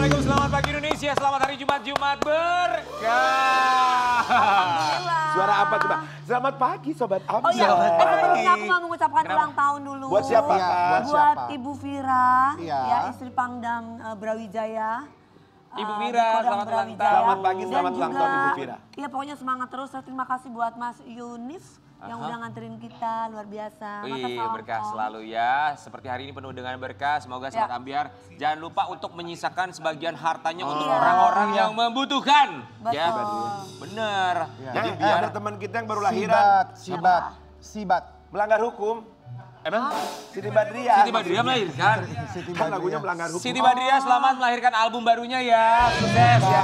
Assalamualaikum, selamat pagi Indonesia, selamat hari Jumat berkah. Suara apa coba? Selamat pagi Sobat Ambiar. Oh iya, sebelumnya aku mau mengucapkan ulang tahun dulu. Buat siapa? Buat Ibu Vira, ya istri Pangdam Brawijaya. Ibu Vira, selamat ulang tahun. Selamat pagi, selamat ulang tahun Ibu Vira. Iya pokoknya semangat terus. Terima kasih buat Mas Yunif yang udah nganterin kita, luar biasa. Iya, berkah selalu ya. Seperti hari ini penuh dengan berkah. Semoga Sobat Ambiar jangan lupa untuk menyisakan sebagian hartanya untuk orang-orang yang membutuhkan. Betul. Ya, bener. Jadi biar ada teman kita yang baru lahiran. Sibat. Melanggar hukum. Emang? Siti Badriah. Siti Badriah melahirkan. Kan lagunya melanggar hukum. Siti Badriah selamat melahirkan album barunya ya. Sukses ya.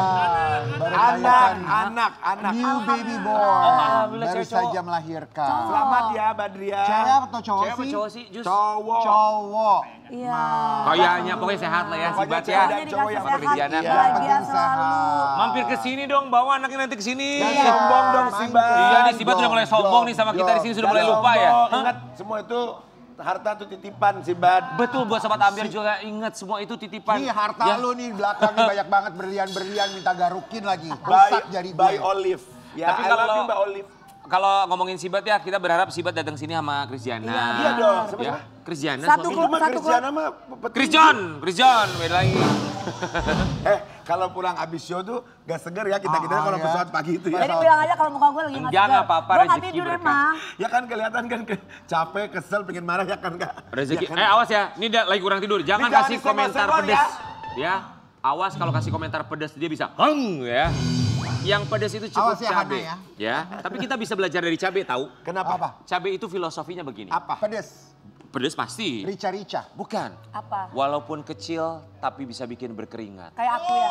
Anak. New baby boy. Alhamdulillah, Baru cewek cowok. saja melahirkan. Selamat ya Badriah. Cewek atau cowok Cewek apa sih? cowok sih? Just Cowok. Iya. kayaknya pokoknya sehat lah ya Pokoknya Sibat cewek ya. dan cowok yang Sehat, Kristiana. bahagia Penting selalu. sehat. Mampir ke sini dong, bawa anaknya nanti ke sini. Sombong dong Sibat. Iya nih Sibat udah mulai sombong nih sama kita di sini sudah mulai lupa ya. Sombong. Ingat semua itu harta itu titipan Sibat. Betul buat Sobat Ambiar juga ingat semua itu titipan. Nih harta Ya. lu nih belakangnya banyak banget berlian-berlian minta garukin lagi. Rusak jadi By gue. Olive. Ya, Tapi I love kalau- you Mbak Olive. Kalau ngomongin Sibat ya, kita berharap Sibat datang sini sama Kristiana. Iya dong, siapa? Ya, Kristiana. Satu suami. klub, Cuma satu Kristiana mah Christian, beda lagi. Kalau pulang abis show tuh gak seger ya kita-kita kalau ya. pesawat pagi itu ya. Jadi bilang aja kalau muka gue lagi nggak Enggak, segar. nggak apa-apa, Gue nggak rezeki tidur berkah. emang. Ya kan kelihatan kan capek, kesel, pengen marah ya kan Kak? Rezeki. Ya kan? Awas ya, ini lagi kurang tidur. Jangan Ini jangan kasih disenggol-senggol komentar pedes. Ya, awas kalau kasih komentar pedes dia bisa ya. Yang pedes itu cukup Awas ya, cabe. Hana Ya, tapi kita bisa belajar dari cabe tahu. Kenapa? Apa? Cabe itu filosofinya begini. Apa? Pedes. Pedes pasti. Rica-rica. Bukan. Apa? Walaupun kecil tapi bisa bikin berkeringat. Kayak aku ya.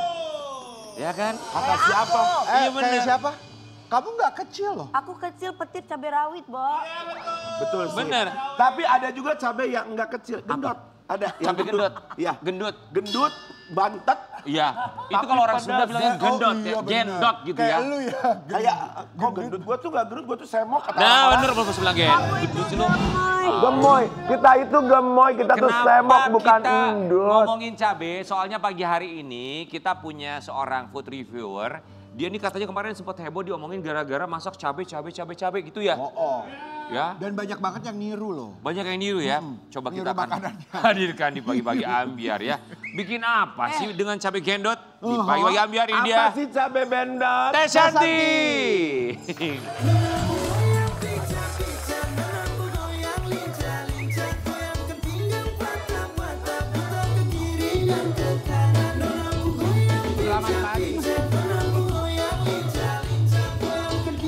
Ya kan? Kata siapa? Iya bener. Kayak siapa? Kamu nggak kecil loh. Aku kecil petit cabai rawit, Bo. Betul sih. Bener. Tapi ada juga cabai yang enggak kecil, gendot. Ada yang Cabai gendot. Iya. Gendut. Gendut, bantet, Iya. Itu Tapi kalau orang pada Sunda bilangnya gendot ya. bener. Gendot gitu ya. Kayak lu ya. kayak kok gendut. Gua tuh gak gendut, gua tuh semok kata Nah orang. bener kalau bilang gendut sih lu. Gemoy, kita itu gemoy, kita tuh semok bukan kita endut. ngomongin cabe? Soalnya pagi hari ini kita punya seorang food reviewer. Dia nih katanya kemarin sempat heboh diomongin gara-gara masak cabe gitu ya. Oh. Ya. Dan banyak banget yang niru loh. Banyak yang niru ya. Coba niru kita akan makanannya. hadirkan di pagi-pagi Ambiar ya. Bikin apa sih dengan cabe gendot? Di pagi-pagi Ambiar ini dia. Apa sih cabai bendot? Teh Shanti.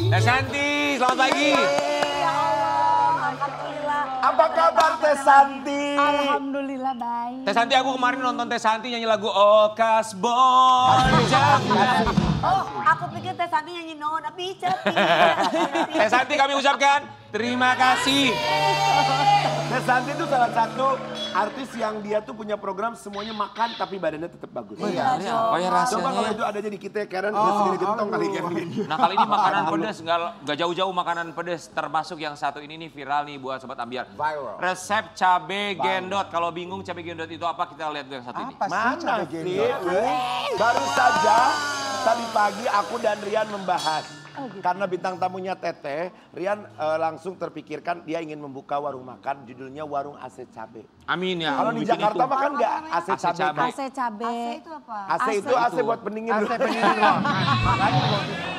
Teh Shanti, selamat pagi. Alhamdulillah. Apa kabar Teh Santi? Alhamdulillah baik. Teh Santi, aku kemarin nonton Teh Santi nyanyi lagu Oh Kasbon. Oh, aku pikir Teh Santi nyanyi non, tapi cepi. Teh Santi kami ucapkan terima kasih. Teh Santi itu salah satu artis yang dia tuh punya program semuanya makan tapi badannya tetap bagus. Iya, Apa ya Coba kalau rasanya? itu ada jadi kita Karen, udah segini gentong kali Karen. Nah kali ini makanan pedas, nggak jauh-jauh makanan pedas. Termasuk yang satu ini nih viral nih buat Sobat Ambiar. Viral. Resep cabe gendot. Kalau bingung cabe gendot itu apa, kita lihat yang satu ini. Apa sih Mana cabai sih? gendot? Baru saja tadi pagi aku dan Rian membahas. Karena bintang tamunya Teteh, Rian langsung terpikirkan dia ingin membuka warung makan judulnya Warung AC Cabe. Amin ya. Kalau di bikin Jakarta itu. mah kan nggak AC AC Cabe. cabe. AC cabe. AC itu apa? AC itu AC buat pendingin. AC pendingin ruangan.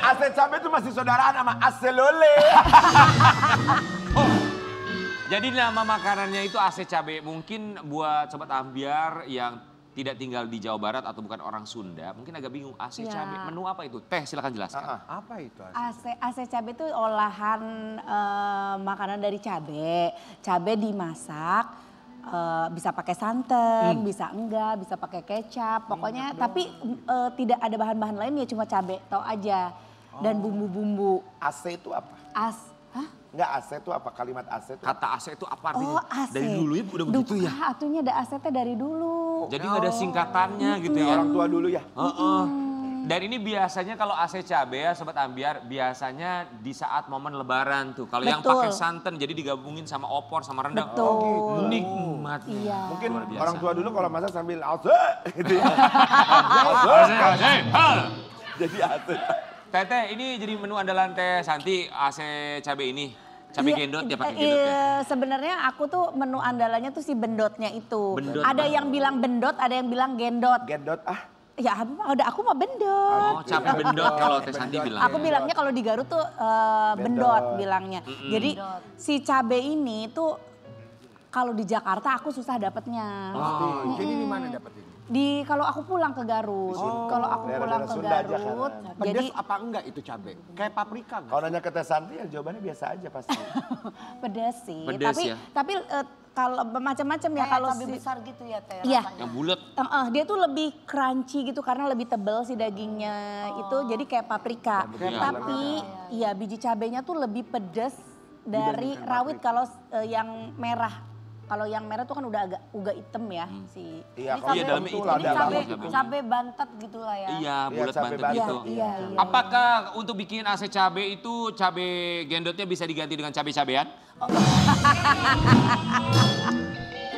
AC Cabe itu masih saudaraan sama AC Lole. Jadi nama makanannya itu AC cabe. Mungkin buat Sobat Ambiar yang tidak tinggal di Jawa Barat atau bukan orang Sunda, mungkin agak bingung AC Ya. cabe. Menu apa itu? Teh silakan jelaskan. Apa itu? AC cabe itu olahan makanan dari cabe. Cabe dimasak, bisa pakai santan, bisa enggak, bisa pakai kecap. Pokoknya tapi tidak ada bahan-bahan lain ya cuma cabe, tahu aja. Dan bumbu-bumbu. AC itu apa? Hah? Enggak, AC itu apa? Kalimat AC itu apa? Kata AC itu apa artinya? Oh AC. Dari dulu ya udah begitu ya. Duh, atunya ada AC teh dari dulu. Jadi nggak ada singkatannya gitu ya. Orang tua dulu ya. Heeh. Dan ini biasanya kalau AC cabe ya Sobat Ambiar, biasanya di saat momen lebaran tuh. Kalau yang Betul. pakai santan jadi digabungin sama opor sama rendang. Betul. Oh, nikmat. Iya. Mungkin Luar biasa. orang tua dulu kalau masak sambil ause gitu ya. Jadi ause. Teteh, ini jadi menu andalan Teh Santi AC cabe ini. Cabe Iya, gendot ya pakai gendot ya. Sebenarnya aku tuh menu andalannya tuh si bendotnya itu. Bendot Ada mana? yang bilang bendot, ada yang bilang gendot. Gendot Ya aku mah bendot. Oh, cabe bendot kalau Teh Santi bilang. Aku bilangnya kalau di Garut tuh bendot bilangnya. Jadi si cabe ini tuh kalau di Jakarta aku susah dapetnya. Oh, jadi di mana dapetin? Kalau aku pulang ke Garut. Kalau aku pulang daerah-daerah ke Sunda aja Garut, kan. jadi Pedes apa enggak itu cabe? Kayak paprika nggak? Kalau nanya ke Teh Santi ya jawabannya biasa aja pasti. pedes sih. Pedes tapi ya? tapi kalau macam-macam ya Kayak kalau cabai besar gitu ya Teh Iya. rasanya. Yang bulat. Dia tuh lebih crunchy gitu karena lebih tebal si dagingnya itu jadi kayak paprika. Tapi iya biji cabenya tuh lebih pedas dari rawit kalau yang merah. Kalau yang merah tuh kan udah agak uga hitam ya si. Iya, Ini kalau Iya, dalamnya itu itu. lada Ini banget. cabai bantet gitu lah ya. Iya, bulat cabe bantet bantet. gitu. Iya. Apakah untuk bikin AC cabe itu cabe gendotnya bisa diganti dengan cabe-cabean?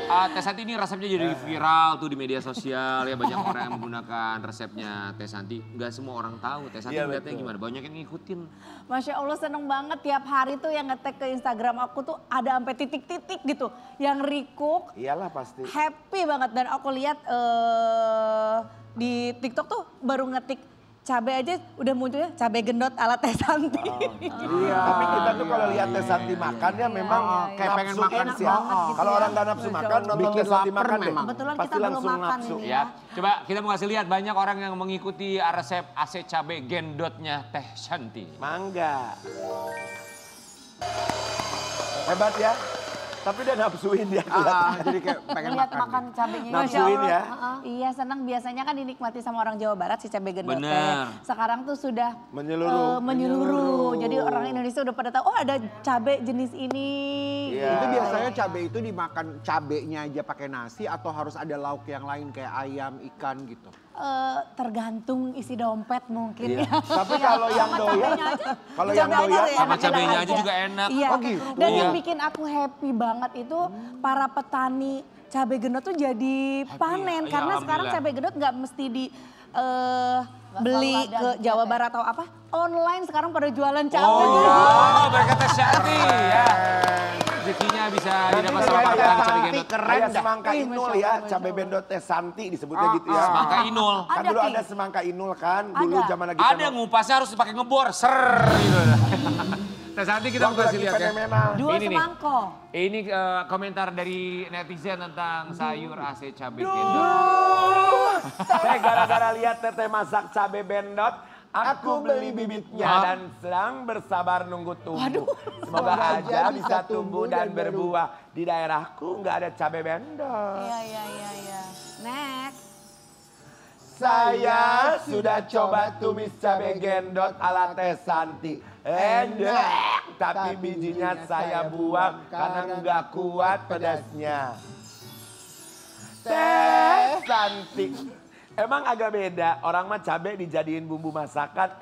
Teh Santi ini resepnya jadi viral tuh di media sosial ya, banyak orang yang menggunakan resepnya Teh Santi. Nggak semua orang tahu Teh Santi Iya, ngeliatnya betul. gimana, banyak yang ngikutin. Masya Allah seneng banget tiap hari tuh yang nge-tag ke Instagram aku tuh ada sampai titik-titik gitu. Yang recook Iyalah pasti. happy banget dan aku lihat di TikTok tuh baru ngetik cabai aja udah munculnya cabai gendot ala Teh Santi. Iya. Tapi kita tuh kalau lihat Teh Santi makan ya memang Kayak pengen nafsu makan enak sih. banget gitu kalau ya. orang nggak nafsu makan nonton Bikin Teh Santi lapar makan deh. memang. Kebetulan Pasti kita belum langsung makan nafsu. ini Ya, coba kita mau kasih lihat banyak orang yang mengikuti resep AC cabe gendotnya Teh Santi. Mangga. Hebat ya. Tapi dia nafsuin dia. Jadi kayak pengen Lihat makan. makan cabenya. Nafsuin ya. Iya senang biasanya kan dinikmati sama orang Jawa Barat si cabai gendot Bener. teh. Sekarang tuh sudah Menyeluruh. menyeluruh. Jadi orang Indonesia udah pada tahu oh ada cabai jenis ini. Iya. Itu biasanya cabe itu dimakan cabenya aja pakai nasi atau harus ada lauk yang lain kayak ayam, ikan gitu? Tergantung isi dompet mungkin ya. Tapi kalau yang doyan, kalau yang Cabai aja doyan ya. Sama Enak-enak cabenya aja aja. juga enak. Iya. Oh, gitu. Dan Iya. yang bikin aku happy banget itu para petani cabai gendot tuh jadi panen Iya, karena sekarang alhamdulillah. cabai gendot nggak mesti di beli selalu ada ke gitu Jawa ya, Barat atau apa online sekarang pada jualan cabai. Oh, berkat Teh Santi ya. Rezekinya bisa didapat sama para petani cabe gendot. kayak semangka inul ya, cabai bendot Teh Santi disebutnya gitu ya. Semangka inul. Kan Ada, dulu Ki. ada semangka inul kan, dulu Ada. zaman lagi Ada ngupasnya harus pakai ngebor, ser gitu. Teh Santi kita mau kasih lihat ya. fenomenal. Dua Ini nih. semangkok. Ini komentar dari netizen tentang sayur AC cabe gendot. Saya gara-gara lihat Teteh masak cabai bendot, aku beli bibitnya dan sedang bersabar nunggu tumbuh. Semoga aja bisa tumbuh dan berbuah. Di daerahku nggak ada cabai bendot. Iya. Next. Saya sudah coba tumis cabai gendot ala Teh Santi. Enak, tapi bijinya saya buang karena nggak kuat pedasnya. Teh Santi. Emang agak beda, orang mah cabai dijadiin bumbu masakan,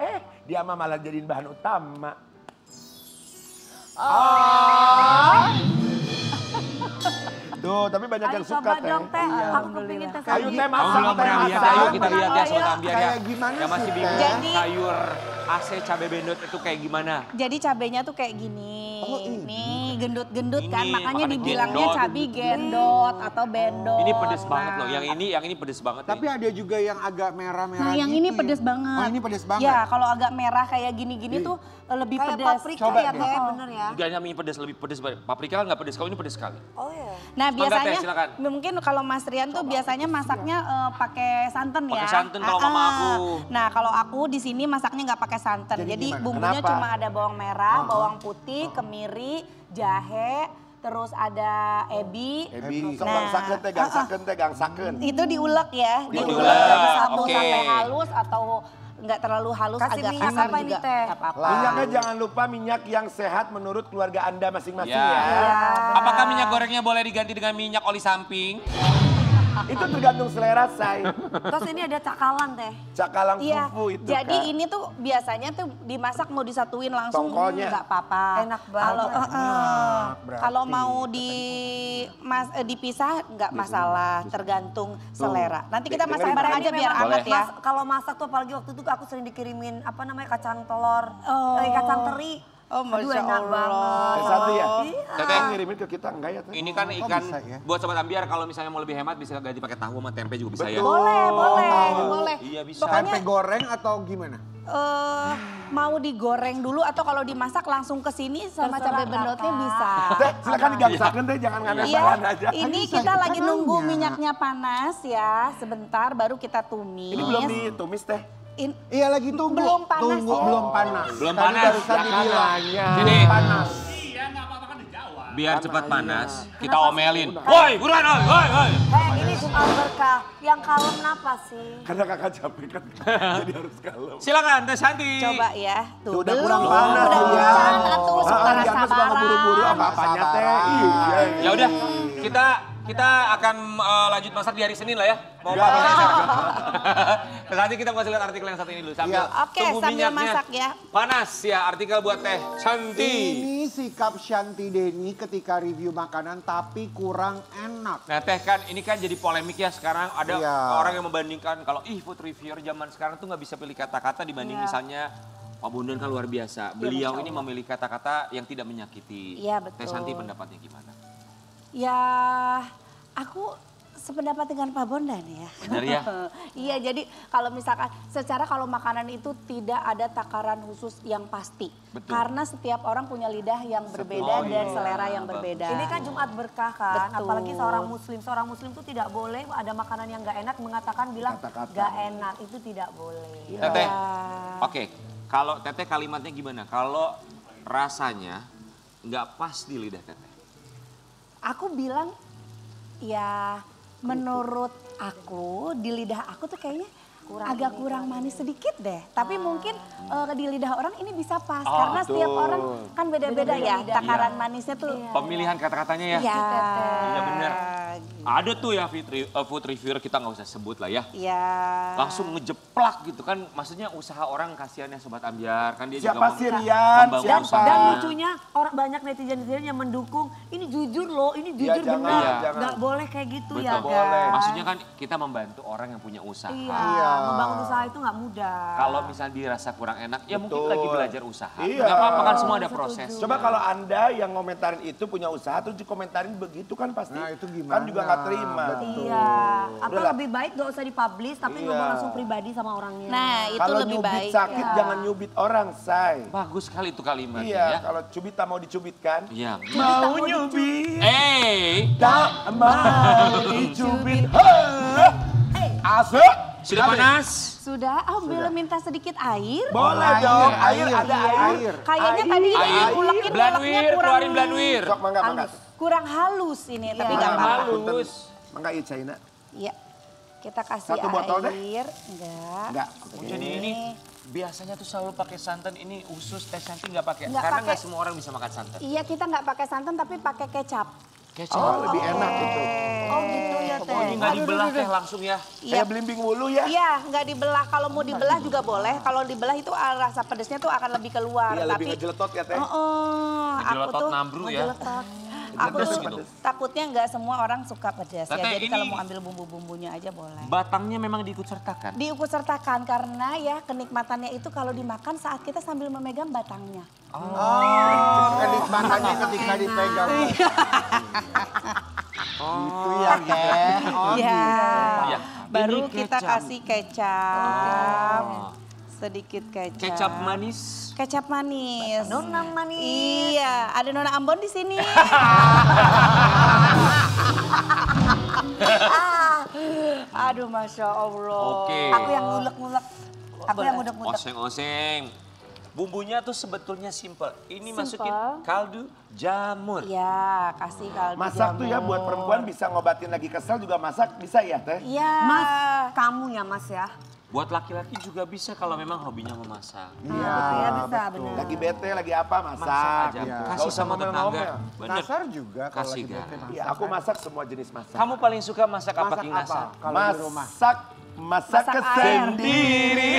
dia mah malah jadiin bahan utama. Tuh, tapi banyak yang Ayo suka coba Teh. dong Teh. Iya. Aku kepingin Teh Ayo Santi. Teh Oh, masak, belum Teh pernah lihat, masak. ayo kita lihat ya Ayo. Sobat Ambiar ya. Kayak gimana Yang masih sih, bingung Teh? Jadi- sayur AC cabe bendot itu kayak gimana? Jadi cabenya tuh kayak gini. Nih gendut-gendut kan Ini, makanya makanya dibilangnya gendot. cabai gendot atau bendot. Ini pedes banget Nah, loh, yang ini pedes banget Tapi nih. ada juga yang agak merah-merah Nah yang gitu ini ya. pedes banget. Oh ini pedes banget? Ya kalau agak merah kayak gini-gini tuh lebih Kayak pedes. paprika Coba ya deh. Teh, bener ya. Enggak namanya pedes, lebih pedes. Paprika kan nggak pedes, kalau ini pedes sekali. Oh iya. Nah Mangga, Teh, biasanya silakan. mungkin kalau Mas Rian tuh biasanya masaknya pakai santan ya. Pakai santan kalau mama aku. Nah kalau aku di sini masaknya nggak pakai santan. Jadi Jadi gimana? bumbunya Kenapa? cuma ada bawang merah, bawang putih, kemiri, jahe, terus ada ebi. Ebi, sok Nah, gangsakeun Teh, gangsakeun Teh, gangsakeun. Itu diulek ya. Diulek, Sabu oke. sampai halus atau nggak terlalu halus Kasih agak minyak kasar apa ini, juga. Teh? Nggak apa-apa. Minyaknya jangan lupa minyak yang sehat menurut keluarga Anda masing-masing Ya. ya. Apakah minyak gorengnya boleh diganti dengan minyak oli samping? Itu tergantung selera, Say. Terus ini ada cakalang teh. Cakalang Iya, fufu itu jadi kan. ini tuh biasanya tuh dimasak mau disatuin langsung Tongkolnya. nggak apa-apa. Enak banget. berarti. Kalau mau dipisah nggak masalah, tergantung selera. Nanti kita masak dengerin bareng Ini aja biar memang amat ya. Kalau masak tuh apalagi waktu itu aku sering dikirimin apa namanya kacang telur, kacang teri. Oh, Aduh Masya enak Allah. banget. Yang satu ya? Iya. Teteh, Ngirimin ke kita enggak ya, Teh? ini kan ikan bisa ya? buat sobat ambiar kalau misalnya mau lebih hemat bisa ganti pakai tahu sama tempe juga bisa ya. Boleh, tahu. boleh. Iya, bisa. Pokoknya Tempe goreng atau gimana? mau digoreng dulu atau kalau dimasak langsung ke sini sama Terserah, cabai bendotnya Kakak. bisa. Teh, silakan digangsakan Teh, jangan Iya, nganesakan aja. ini Bisa kita kita lagi nunggu nanya. minyaknya panas ya. Sebentar baru kita tumis. Ini belum ditumis, Teh. Iya lagi tunggu. Belum panas Tunggu, ya? belum panas. Belum Tadi panas. barusan Jangan dibilang. nanya. Sini. Panas. Biar cepat panas, kita omelin. Woi, buruan, woi. Ini Jumat berkah. Yang kalem apa sih? Karena kakak capek kan, jadi harus kalem. Silakan Teh Santi. Coba ya. Tuh, Udah belum. kurang panas Udah ya. hujan atuh saudara Jangan suka ngeburu-buru sabaran. apa-apanya Teh. Sabaran. Iya. Ya udah, kita akan lanjut masak di hari Senin lah ya. Mau Ya. apa nanti kita mau lihat artikel yang satu ini dulu sambil Ya. Oke, tunggu sambil minyaknya masak ya. panas ya, artikel buat Teh Santi. Ini sikap Shanti Deni ketika review makanan tapi kurang enak. Nah Teh kan ini kan jadi polemik ya sekarang ada Iya. orang yang membandingkan kalau food reviewer zaman sekarang tuh nggak bisa pilih kata-kata dibanding misalnya Pak Bondan kan luar biasa. Beliau ini memilih kata-kata yang tidak menyakiti. Iya, betul. Teh Santi pendapatnya gimana? Ya, aku sependapat dengan Pak Bondan ya. Benar ya? Iya, jadi kalau misalkan secara kalau makanan itu tidak ada takaran khusus yang pasti. Betul. Karena setiap orang punya lidah yang berbeda dan selera yang berbeda. Ini kan Jumat berkah kan, Betul. apalagi seorang muslim tuh tidak boleh ada makanan yang gak enak mengatakan bilang Kata-kata. gak enak, itu tidak boleh. Teteh, Ya. oke. Kalau Teteh kalimatnya gimana? Kalau rasanya nggak pas di lidah Teteh. Aku bilang ya menurut aku di lidah aku tuh kayaknya agak kurang manis sedikit deh. Tapi mungkin di lidah orang ini bisa pas Oh, karena setiap betul. orang kan beda-beda ya Beda-beda. takaran Iya. manisnya tuh. Pemilihan kata-katanya ya? Iya. Iya bener. Ada tuh ya food reviewer kita nggak usah sebut lah ya. Iya. Langsung ngejeplak gitu kan. Maksudnya usaha orang kasihan ya Sobat Ambiar. Kan dia Siapa juga sih Rian? membangun Dan, Siapa? dan lucunya orang banyak netizen-netizen yang mendukung, ini jujur loh, ini Iya, jujur jangan, benar. jangan. Gak boleh kayak gitu Betul. ya Boleh. guys. Maksudnya kan kita membantu orang yang punya usaha. Iya, membangun usaha itu gak mudah. Kalau misalnya dirasa kurang enak, ya mungkin Betul. lagi belajar usaha. Iya. Nggak apa-apa kan semua ada proses. Coba kalau Anda yang ngomentarin itu punya usaha terus dikomentarin begitu kan pasti. Nah, itu Kan gimana? juga nggak terima. Betul. Iya, atau Udahlah. lebih baik gak usah dipublish tapi Iya. ngomong langsung pribadi sama orangnya. Nah, itu Kalau lebih nyubit baik. sakit ya. jangan nyubit orang, Say. Bagus sekali itu kalimatnya Iya, ya. kalau cubit tak mau dicubitkan. Iya. Mau nyubit, tak mau dicubit. Asik. Sudah panas? Sudah, boleh minta sedikit air? Boleh dong, air ada air. Kayaknya tadi Air. ulekin Belanwir, keluarin belanwir. Sok mangga mangga. kurang halus ini, tapi Iya. nggak apa-apa. Halus. Mangga iya China. Iya. Kita kasih Satu botol deh. air. Enggak. Enggak. Jadi ini biasanya tuh selalu pakai santan, ini usus Teh Santi nggak pakai. Nggak Karena pakai. nggak semua orang bisa makan santan. Iya, kita nggak pakai santan tapi pakai kecap. Kecap. Oh, lebih enak itu. Oh gitu ya Oh ini Teh. nggak dibelah Teh langsung ya. Iya. Kayak belimbing wulu ya. Iya, nggak dibelah. Kalau mau dibelah juga boleh. Kalau dibelah itu rasa pedesnya tuh akan lebih keluar. Iya, lebih tapi ngejeletot ya Teh. aku Ngejeletot tuh nambru ya. ngejeletot. Aku Pedes tuh gitu. takutnya nggak semua orang suka pedas ya. Teteh, Jadi ini- kalau mau ambil bumbu-bumbunya aja boleh. Batangnya memang diikut sertakan. Diikut sertakan karena ya kenikmatannya itu kalau dimakan saat kita sambil memegang batangnya. Oh, kenikmatannya ketika dipegang. Itu ya, Teh. Oh, Iya. Iya. Baru Ini kita kecap. kasih kecap. Sedikit kecap. Kecap manis. Kecap manis. Nona manis. Iya, ada Nona Ambon di sini. Aduh, Masya Allah. Oke. Aku yang ngulek-ngulek. Aku yang ngudek-ngudek. Oseng-oseng. Bumbunya tuh sebetulnya simple. Ini Simple. masukin kaldu jamur. Iya, kasih kaldu Masak tuh ya jamur. buat perempuan bisa ngobatin lagi kesel juga masak bisa ya Teh? Iya. Mas, kamu ya Mas ya. Buat laki-laki juga bisa kalau memang hobinya memasak. Iya, Ya bisa, betul. benar. Lagi bete, lagi apa, Masak masak. aja. Iya. Kasih Nggak usah sama tetangga. ngomel-ngomel. Bener. Kasar juga kalau Kasih lagi bete garam. masak. Iya, aku masak semua jenis masak. Kamu paling suka masak apa, Masak King apa Nasa? kalau di rumah? Masak Masak sendiri.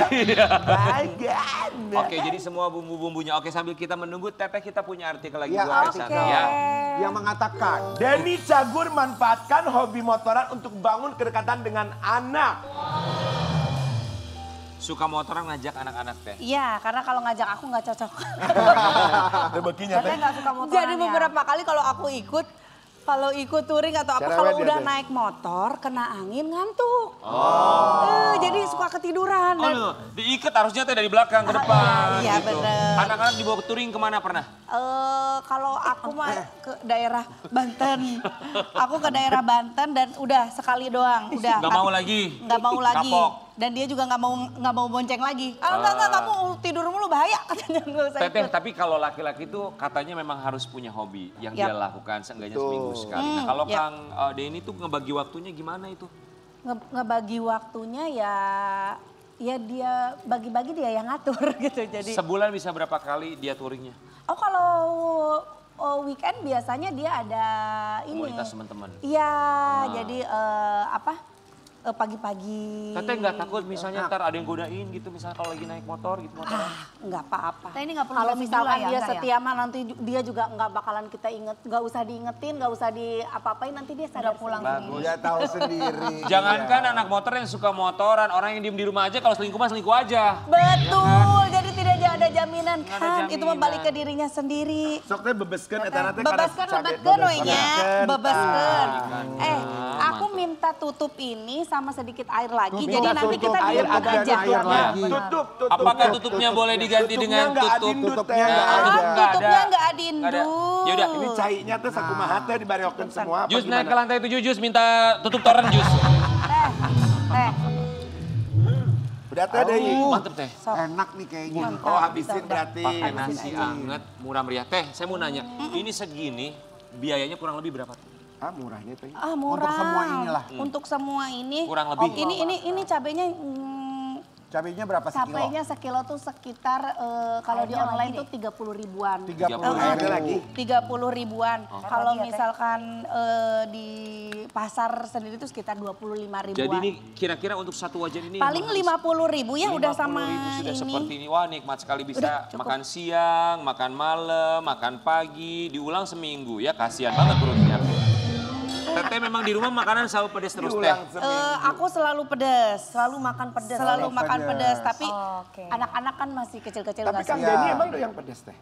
Oke, jadi semua bumbu-bumbunya. Oke, sambil kita menunggu Teteh, kita punya artikel lagi Ya, buat artikel. Nasa, ya. Yang mengatakan, Denny Cagur manfaatkan hobi motoran untuk bangun kedekatan dengan anak. Suka motoran ngajak anak-anak Teh. Iya, karena kalau ngajak aku nggak cocok. Rebekinya Teteh nggak suka motoran Jadi beberapa kali kalau aku ikut, kalau ikut touring atau apa, Cerewet kalau dia, udah Teh. naik motor, kena angin ngantuk. Jadi suka ketiduran. Oh, no. Diikat harusnya Teh dari belakang ke depan. Iya, gitu. bener. Anak-anak dibawa ke touring kemana pernah? Kalau aku mah ke daerah Banten. Aku ke daerah Banten dan udah sekali doang. Udah. Nggak mau lagi? Nggak mau lagi. Kapok? Dan dia juga nggak mau bonceng lagi. Enggak, kamu tidur mulu bahaya katanya, nggak usah Teteh, ikut. tapi kalau laki-laki itu katanya memang harus punya hobi yang Yap. dia lakukan seenggaknya Betul. seminggu sekali. Nah, kalau Yap. Kang Denny tuh ngebagi waktunya gimana itu? Ngebagi waktunya ya dia bagi-bagi dia yang ngatur gitu. Jadi Sebulan bisa berapa kali dia touringnya? kalau weekend biasanya dia ada ini. Komunitas teman-teman. Iya, jadi pagi-pagi. Teteh nggak takut misalnya ntar ada yang godain gitu, misalnya kalau lagi naik motor gitu motoran? Nggak apa-apa. Teh ini nggak perlu Kalau jelasin misalkan juga ya, dia enggak ya? setia mah nanti dia juga nggak bakalan kita inget, nggak usah diingetin, nggak usah di-apa-apain, nanti dia sadar pulang. Bagus. dia tahu sendiri. Jangankan Iya. anak motor yang suka motoran, orang yang diem di rumah aja kalau selingkuh mah selingkuh aja. Betul, jadi tidak ada jaminan Nggak ada kan, itu mah jaminan. balik ke dirinya sendiri. Sok teh bebeskeun eta teh Bebaskan, we nya, bebaskan. Aku minta tutup ini sama sedikit air lagi, jadi Minta nanti tutup kita air, duduk ada aja. air lagi. Tutup. Apakah tutupnya boleh diganti Tutupnya dengan nggak tutup? adindut, Tutupnya Teh. nggak Ah, ada. tutupnya nggak Nggak ada. adindut. Yaudah, Ini cainya tuh sakumaha teh dibareokeun semua. apa Jus naik ke gimana? lantai 7, Jus minta tutup toren Jus. Teh, Udah teh deui. Mantep Teh. Enak nih kayaknya. Oh habisin berarti. Pakai nasi anget, murah meriah. Teh, saya mau nanya, ini segini biayanya kurang lebih berapa? Ah murahnya teh. ah murah. Untuk semua inilah. Untuk semua ini. Kurang lebih. Ini cabenya Cabenya berapa sekilo? cabenya sekilo tuh sekitar kalau di Airnya online lagi tuh 30 ribuan. 30 Airnya lagi. 30 ribuan. Kalau Lagi ya, Teh? misalkan di pasar sendiri tuh sekitar 25 ribuan. Jadi ini kira-kira untuk satu wajan ini paling 50 ribu ya udah sama 50.000 sudah ini. seperti ini. Wah nikmat sekali bisa Udah, cukup. makan siang, makan malam, makan pagi, diulang seminggu ya kasihan banget perutnya. Teteh memang di rumah makanan selalu pedes terus Teh. Diulang seminggu. Aku selalu pedes. Selalu makan pedas. Selalu Teh. makan pedas, tapi Oke. anak-anak kan masih kecil-kecil Tapi nggak Kang suka. Denny emang doyan pedes teh.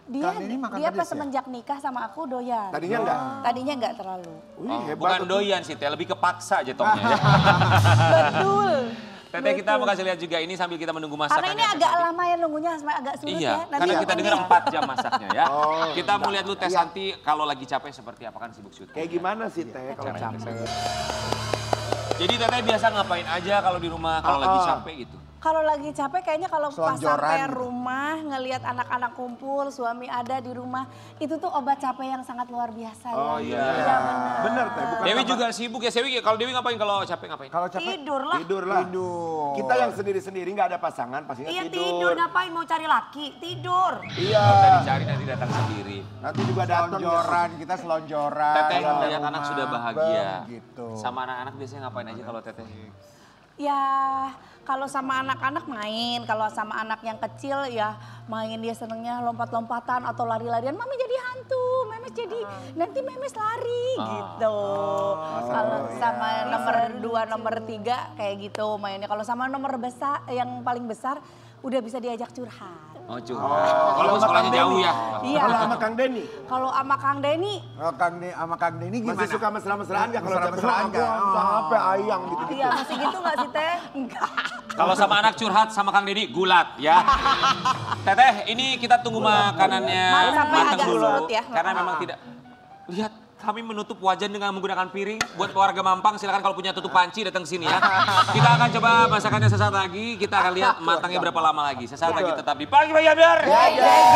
Dia Kang Denny makan dia pedas pas ya? semenjak nikah sama aku doyan. Tadinya enggak? Tadinya nggak terlalu. Wih Oh, hebat. bukan tuh. doyan sih Teh, lebih kepaksa jatuhnya ya. Betul. Teteh kita mau kasih lihat juga ini sambil kita menunggu masakannya. Karena ini agak lama ya nunggunya, agak sulit Iya, ya. karena kita dengar 4 jam masaknya ya. Oh, Kita mau lihat lu Teh Santi kalau lagi capek seperti apa kan sibuk syuting. Kayak gimana sih teh kalau Caranya capek? Jadi Teteh biasa ngapain aja kalau di rumah kalau lagi capek gitu? Kalau lagi capek kayaknya kalau pas Selonjoran sampai gitu. rumah ngelihat anak-anak kumpul, suami ada di rumah, itu tuh obat capek yang sangat luar biasa Oh ya. iya. Bener teh. Bukan Dewi tambah- juga sibuk ya. Dewi kalau Dewi ngapain kalau capek ngapain? Kalau capek Tidur lah. Tidur lah. tidur. Kita yang sendiri-sendiri nggak ada pasangan pastinya Iya tidur. tidur, ngapain mau cari laki? Tidur. Iya. Tadi dicari nanti datang sendiri. Nanti juga datang. selonjoran, kita selonjoran. Teteh keluar melihat anak rumah. sudah bahagia. Gitu. Sama anak-anak biasanya ngapain aja kalau Teteh? Ya kalau sama anak-anak main, kalau sama anak yang kecil ya main, dia senengnya lompat-lompatan atau lari-larian. Mami jadi hantu, Memes jadi nanti Memes lari gitu. Kalau sama nomor 2, nomor 3 kayak gitu mainnya. Kalau sama nomor besar yang paling besar udah bisa diajak curhat. Oh curhat. Kalau sekolahnya jauh ya? Iya. Kalau sama Kang Denny, Kalau sama Kang Denny, Oh, sama Kang Denny gimana? masih suka mesra-mesraan nggak? Kalau Mesra-mesraan aku nggak? capek ayang gitu-gitu. Iya masih gitu gak sih Teh? enggak. Kalau sama anak curhat sama Kang Deddy gulat ya. Teteh ini kita tunggu makanannya Sampai matang agak dulu. surut ya. Karena memang tidak. Lihat kami menutup wajan dengan menggunakan piring. Buat warga Mampang silakan kalau punya tutup panci datang ke sini ya. Kita akan coba masakannya sesaat lagi. Kita akan lihat matangnya berapa lama lagi. Sesaat lagi tetap di Pagi Pagi Ambiar. Geger.